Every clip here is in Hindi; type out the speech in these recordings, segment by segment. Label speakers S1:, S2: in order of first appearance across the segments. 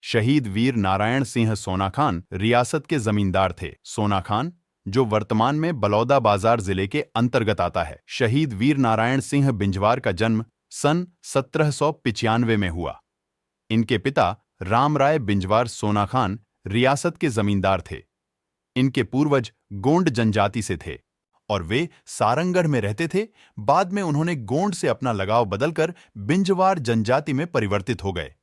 S1: शहीद वीर नारायण सिंह सोनाखान रियासत के जमींदार थे। सोनाखान, जो वर्तमान में बलौदा बाजार जिले के अंतर्गत आता है। शहीद वीर नारायण सिंह बिंजवार का जन्म सन 1795 में हुआ। इनके पिता रामराय बिंजवार सोनाखान रियासत के जमींदार थे। इनके पूर्वज गोंड जनजाति से थे और वे सारंगढ़ में रहते थे। बाद में उन्होंने गोंड से अपना लगाव बदलकर बिंजवार जनजाति में परिवर्तित हो गए।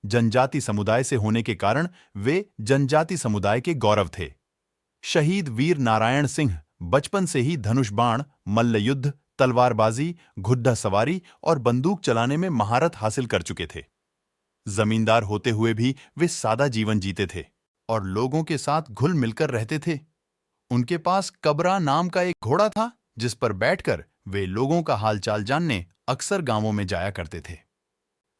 S1: जनजाति समुदाय से होने के कारण वे जनजाति समुदाय के गौरव थे। शहीद वीर नारायण सिंह बचपन से ही धनुष बाण, मल्ल युद्ध, तलवारबाजी, घुड्डा सवारी और बंदूक चलाने में महारत हासिल कर चुके थे। जमींदार होते हुए भी वे सादा जीवन जीते थे और लोगों के साथ घुल मिलकर रहते थे। उनके पास कबरा नाम का एक घोड़ा था, जिस पर बैठकर वे लोगों का हालचाल जानने अक्सर गांवों में जाया करते थे।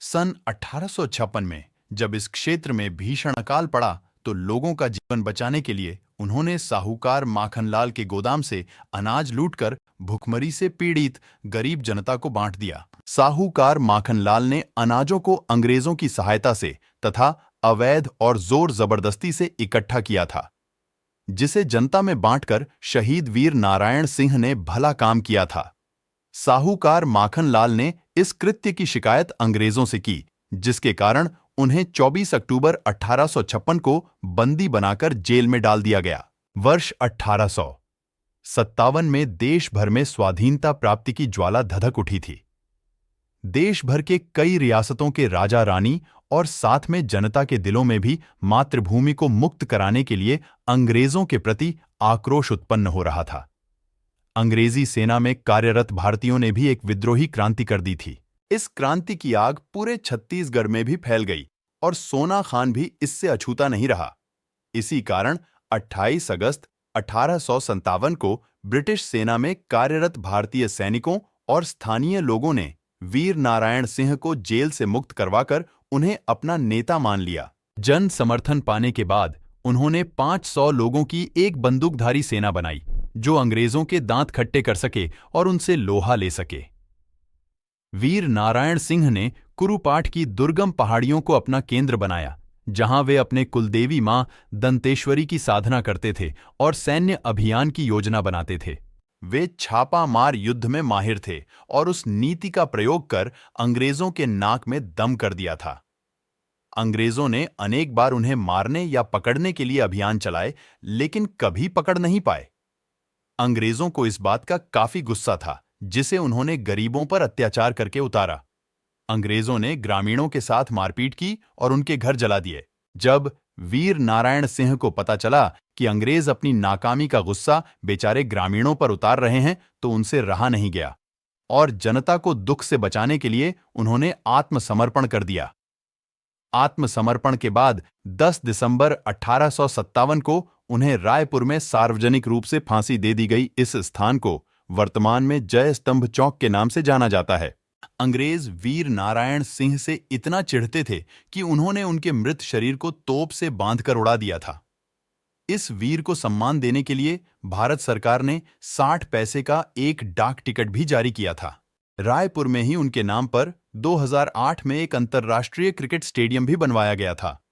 S1: सन 1856 में जब इस क्षेत्र में भीषण अकाल पड़ा तो लोगों का जीवन बचाने के लिए उन्होंने साहूकार माखनलाल के गोदाम से अनाज लूटकर भुखमरी से पीड़ित गरीब जनता को बांट दिया। साहूकार माखनलाल ने अनाजों को अंग्रेजों की सहायता से तथा अवैध और जोर जबरदस्ती से इकट्ठा किया था, जिसे जनता में बांटकर शहीद वीर नारायण सिंह ने भला काम किया था। साहूकार माखनलाल ने इस कृत्य की शिकायत अंग्रेजों से की, जिसके कारण उन्हें 24 अक्टूबर 1856 को बंदी बनाकर जेल में डाल दिया गया। वर्ष 1857 में देश भर में स्वाधीनता प्राप्ति की ज्वाला धधक उठी थी। देश भर के कई रियासतों के राजा रानी और साथ में जनता के दिलों में भी मातृभूमि को मुक्त कराने के लिए अंग्रेजों के प्रति आक्रोश उत्पन्न हो रहा था। अंग्रेजी सेना में कार्यरत भारतीयों ने भी एक विद्रोही क्रांति कर दी थी। इस क्रांति की आग पूरे छत्तीसगढ़ में भी फैल गई और सोनाखान भी इससे अछूता नहीं रहा। इसी कारण 28 अगस्त 1857 को ब्रिटिश सेना में कार्यरत भारतीय सैनिकों और स्थानीय लोगों ने वीर नारायण सिंह को जेल से मुक्त करवाकर उन्हें अपना नेता मान लिया। जन समर्थन पाने के बाद उन्होंने 500 लोगों की एक बंदूकधारी सेना बनाई, जो अंग्रेजों के दांत खट्टे कर सके और उनसे लोहा ले सके। वीर नारायण सिंह ने कुरुपाठ की दुर्गम पहाड़ियों को अपना केंद्र बनाया, जहां वे अपने कुलदेवी मां दंतेश्वरी की साधना करते थे और सैन्य अभियान की योजना बनाते थे। वे छापा मार युद्ध में माहिर थे और उस नीति का प्रयोग कर अंग्रेजों के नाक में दम कर दिया था। अंग्रेजों ने अनेक बार उन्हें मारने या पकड़ने के लिए अभियान चलाए, लेकिन कभी पकड़ नहीं पाए। अंग्रेजों को इस बात का काफी गुस्सा था, जिसे उन्होंने गरीबों पर अत्याचार करके उतारा। अंग्रेजों ने ग्रामीणों के साथ मारपीट की और उनके घर जला दिए। जब वीर नारायण सिंह को पता चला कि अंग्रेज अपनी नाकामी का गुस्सा बेचारे ग्रामीणों पर उतार रहे हैं, तो उनसे रहा नहीं गया और जनता को दुख से बचाने के लिए उन्होंने आत्मसमर्पण कर दिया। आत्मसमर्पण के बाद 10 दिसंबर 1857 को उन्हें रायपुर में सार्वजनिक रूप से फांसी दे दी गई। इस स्थान को वर्तमान में जय स्तंभ चौक के नाम से जाना जाता है। अंग्रेज वीर नारायण सिंह से इतना चिढ़ते थे कि उन्होंने उनके मृत शरीर को तोप से बांधकर उड़ा दिया था। इस वीर को सम्मान देने के लिए भारत सरकार ने 60 पैसे का एक डाक टिकट भी जारी किया था। रायपुर में ही उनके नाम पर 2008 में एक अंतर्राष्ट्रीय क्रिकेट स्टेडियम भी बनवाया गया था।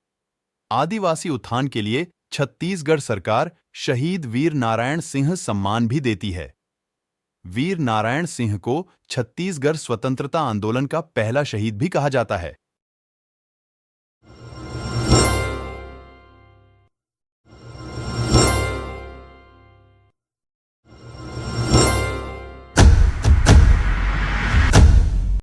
S1: आदिवासी उत्थान के लिए छत्तीसगढ़ सरकार शहीद वीर नारायण सिंह सम्मान भी देती है। वीर नारायण सिंह को छत्तीसगढ़ स्वतंत्रता आंदोलन का पहला शहीद भी कहा जाता है।